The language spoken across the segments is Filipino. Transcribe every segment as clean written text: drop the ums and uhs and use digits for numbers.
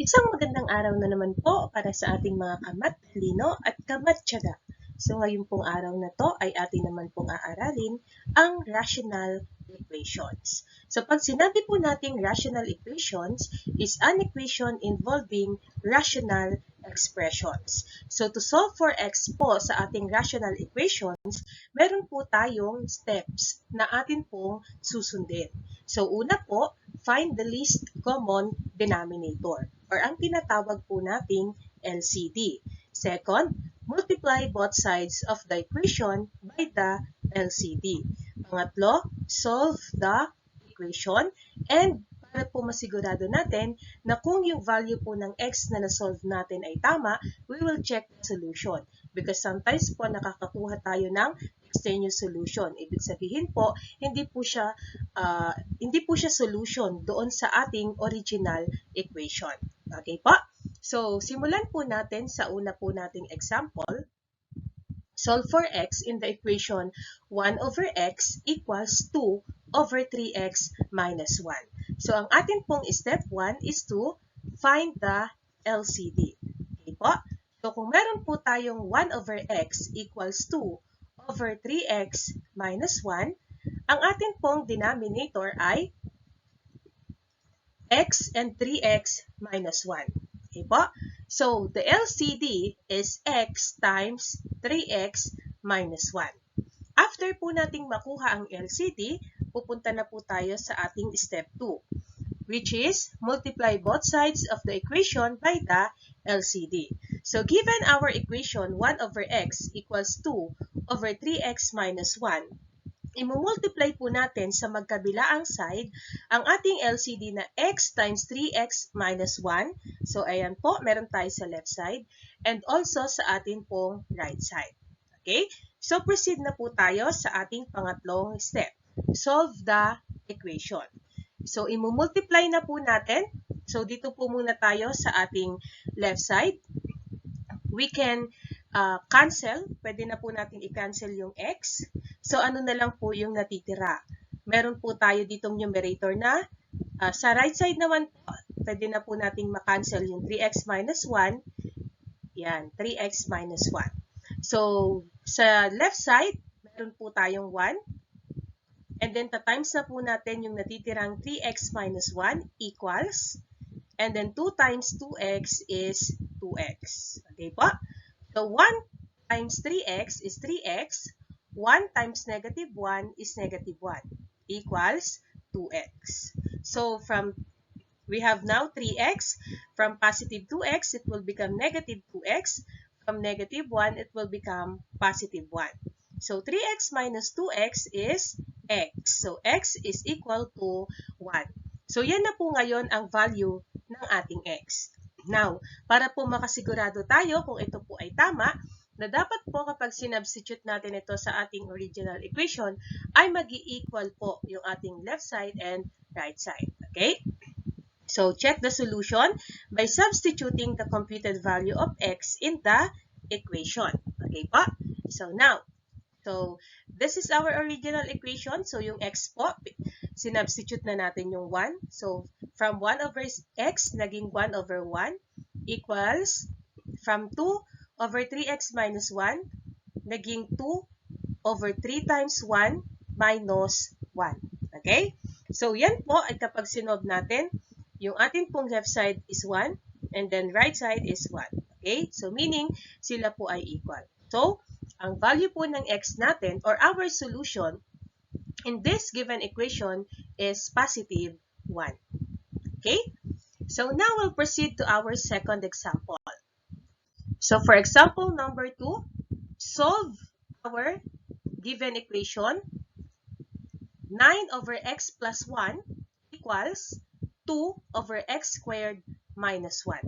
Isang magandang araw na naman po para sa ating mga kamat-talino at kamat-tiyaga. So ngayon pong araw na to ay atin naman pong aaralin ang rational equations. So pag sinabi po nating rational equations is an equation involving rational expressions. So to solve for x po sa ating rational equations, meron po tayong steps na atin pong susundin. So una po, find the least common denominator or ang tinatawag po nating LCD. Second, multiply both sides of the equation by the LCD. Pangatlo, solve the equation and para po masigurado natin na kung yung value po ng x na na-solve natin ay tama, we will check the solution. Because sometimes po nakakakuha tayo ng extraneous solution. Ibig sabihin po, hindi po siya solution doon sa ating original equation. Okay po? So, simulan po natin sa una po nating example. Solve for x in the equation 1 over x equals 2 over 3x minus 1. So, ang atin pong step 1 is to find the LCD. Okay po? So, kung meron po tayong 1 over x equals 2 over 3x minus 1, ang atin pong denominator ay x and 3x minus 1. Okay po? So, the LCD is x times 3x minus 1. After po nating makuha ang LCD, pupunta na po tayo sa ating step 2, which is multiply both sides of the equation by the LCD. So, given our equation 1 over x equals 2 over 3x minus 1, imumultiply po natin sa magkabilaang side ang ating LCD na x times 3x minus 1. So, ayan po, meron tayo sa left side and also sa ating pong right side. Okay? So, proceed na po tayo sa ating pangatlong step. Solve the equation. So, imumultiply na po natin. So, dito po muna tayo sa ating left side. We can cancel. Pwede na po natin i-cancel yung x. So, ano na lang po yung natitira? Meron po tayo ditong numerator na sa right side naman po, pwede na po nating ma-cancel yung 3x minus 1. Yan, 3x minus 1. So, sa left side, meron po tayong 1. And then, ta-times na po natin yung natitirang 3x minus 1 equals. And then, 2 times 2x is 2x. Okay po? So, 1 times 3x is 3x. 1 times negative 1 is negative 1 equals 2x. So, we have now 3x. From positive 2x, it will become negative 2x. From negative 1, it will become positive 1. So, 3x minus 2x is x. So, x is equal to 1. So, yan na po ngayon ang value ng ating x. Now, para po makasigurado tayo kung ito po ay tama, na dapat po kapag sinubstitute natin ito sa ating original equation, ay mag-i-equal po yung ating left side and right side. Okay? So, check the solution by substituting the computed value of x in the equation. Okay po? So, now, this is our original equation. So, yung x po, sinubstitute na natin yung 1. So, from 1 over x, naging 1 over 1 equals from 2 over 3x minus 1, naging 2 over 3 times 1 minus 1. Okay? So, yan po ay kapag sinob natin, yung ating pong left side is 1 and then right side is 1. Okay? So, meaning, sila po ay equal. So, ang value po ng x natin or our solution in this given equation is positive 1. Okay? So, now we'll proceed to our second example. So, for example number 2, solve our given equation 9 over x plus 1 equals 2 over x squared minus 1.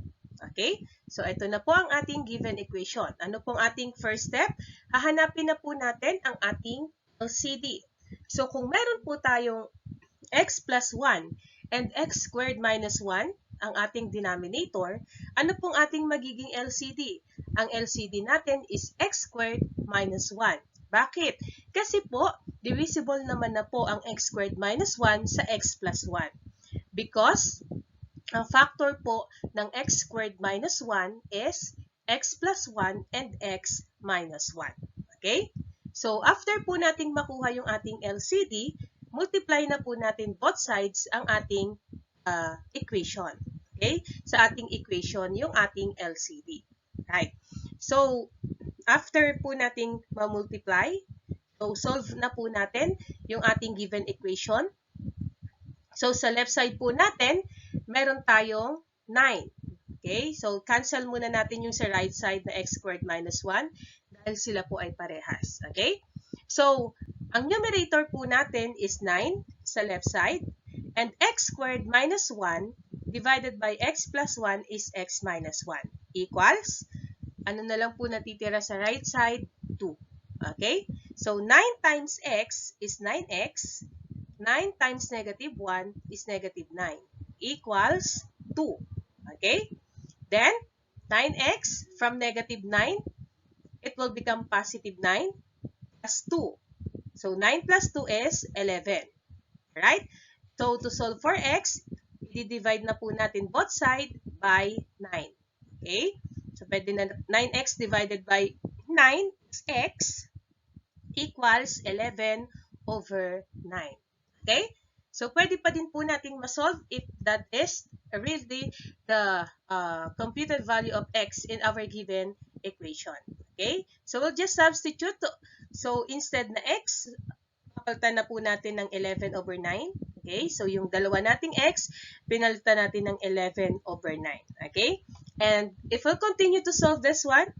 Okay? So, ito na po ang ating given equation. Ano pong ating first step? Hahanapin na po natin ang ating LCD. So, kung meron po tayong x plus 1 and x squared minus 1, ang ating denominator, ano pong ating magiging LCD? Ang LCD natin is x squared minus 1. Bakit? Kasi po, divisible naman na po ang x squared minus 1 sa x plus 1. Because ang factor po ng x squared minus 1 is x plus 1 and x minus 1. Okay? So, after po nating makuha yung ating LCD, multiply na po natin both sides ang ating equation. Okay? Sa ating equation, yung ating LCD. Right? So, after po nating ma-multiply, so solve na po natin yung ating given equation. So, sa left side po natin, meron tayong 9. Okay? So, cancel muna natin yung sa right side na x squared minus 1 dahil sila po ay parehas. Okay? So, ang numerator po natin is 9 sa left side and x squared minus 1 divided by x plus 1 is x minus 1 equals, ano na lang po natitira sa right side? 2. Okay? So, 9 times x is 9x. 9 times negative 1 is negative 9 equals 2. Okay? Then, 9x from negative 9, it will become positive 9 plus 2. So, 9 plus 2 is 11. Right? So, to solve for x, i-divide na po natin both sides by 9. Okay? So, pwede na 9x divided by 9 is x equals 11 over 9. Okay? So, pwede pa din po natin ma-solve if that is really the computed value of x in our given equation. Okay? So, we'll just substitute. So, instead na x, papalitan na po natin ng 11 over 9. Okay? So, yung dalawa nating x, pinalitan natin ng 11 over 9. Okay? And if we'll continue to solve this one,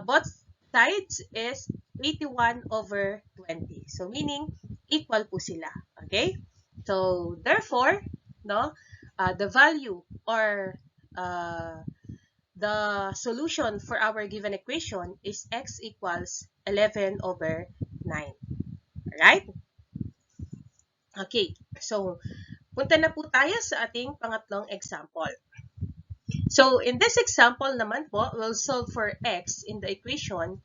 both sides is 81 over 20. So, meaning, equal po sila. Okay? So, therefore, no, the value or the solution for our given equation is x equals 11 over 9. Alright? Okay. So, punta na po tayo sa ating pangatlong example. So, in this example naman po, we'll solve for x in the equation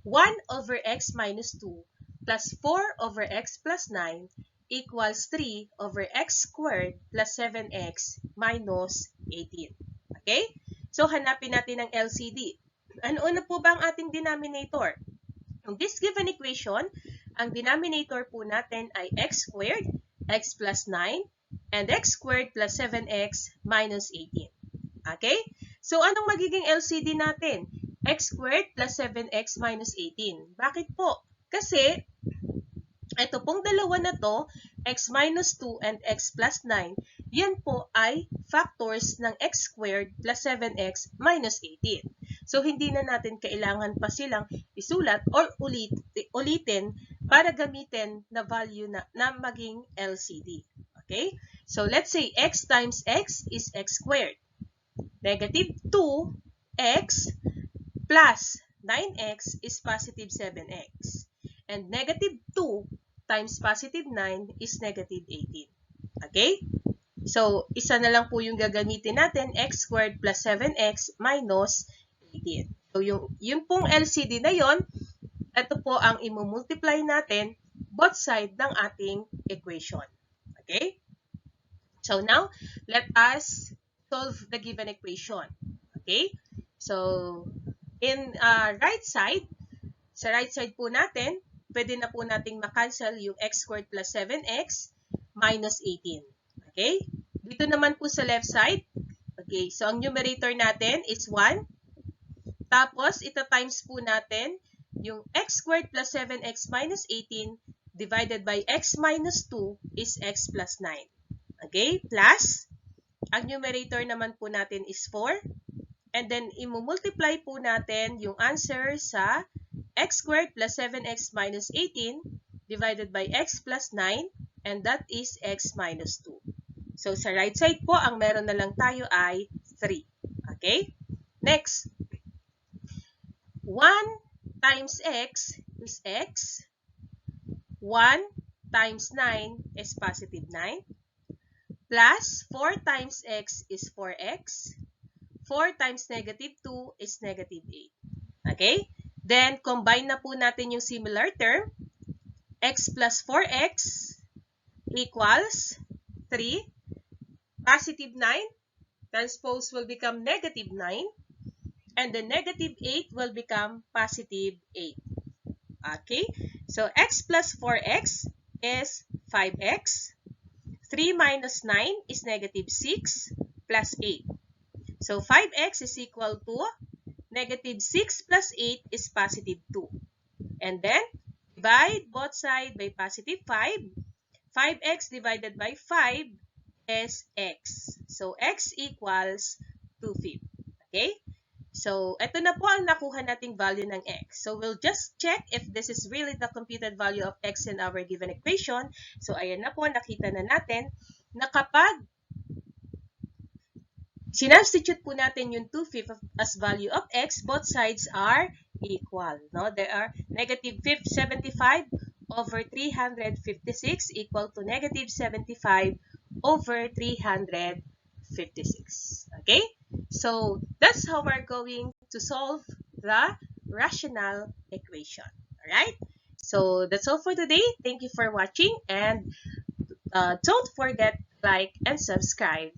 1 over x minus 2 plus 4 over x plus 9 equals 3 over x squared plus 7x minus 18. Okay? So, hanapin natin ang LCD. Ano po ba ang ating denominator? In this given equation, ang denominator po natin ay x squared, x plus 9, and x squared plus 7x minus 18. Okay? So, anong magiging LCD natin? X squared plus 7x minus 18. Bakit po? Kasi, ito pong dalawa na to, x minus 2 and x plus 9, yan po ay factors ng x squared plus 7x minus 18. So, hindi na natin kailangan pa silang isulat or ulitin para gamitin na value na maging LCD. Okay? So, let's say x times x is x squared. Negative 2x plus 9x is positive 7x. And negative 2 times positive 9 is negative 18. Okay? So, isa na lang po yung gagamitin natin, x squared plus 7x minus 18. So, yung pong LCD na yon, ito po ang imumultiply natin both side ng ating equation. Okay? So, now, let us solve the given equation. Okay? So, in right side, sa right side po natin, pwede na po nating makancel yung x squared plus 7x minus 18. Okay? Dito naman po sa left side, okay, so ang numerator natin is 1. Tapos, ito times po natin yung x squared plus 7x minus 18 divided by x minus 2 is x plus 9. Okay? Plus, ang numerator naman po natin is 4. And then, imumultiply po natin yung answer sa x squared plus 7x minus 18 divided by x plus 9. And that is x minus 2. So, sa right side po, ang meron na lang tayo ay 3. Okay? Next. 1 times x is x. 1 times 9 is positive 9. Plus 4 times x is 4x. 4 times negative 2 is negative 8. Okay? Then, combine na po natin yung similar term. X plus 4x equals 3. Positive 9 transpose will become negative 9, and the negative 8 will become positive 8. Okay, so x plus 4x is 5x. 3 minus 9 is negative 6 plus 8. So 5x is equal to negative 6 plus 8 is positive 2. And then divide both sides by positive 5. 5x divided by 5 is x. So x equals 2/5. Okay? So, ito na po ang nakuha nating value ng x. So, we'll just check if this is really the computed value of x in our given equation. So, ayan na po, nakita na natin na kapag sinubstitute po natin yung 2/5 as value of x, both sides are equal. No? There are negative 75 over 356 equal to negative 75 over 356. Okay? So, that's how we're going to solve the rational equation. Alright? So, that's all for today. Thank you for watching, and don't forget to like and subscribe.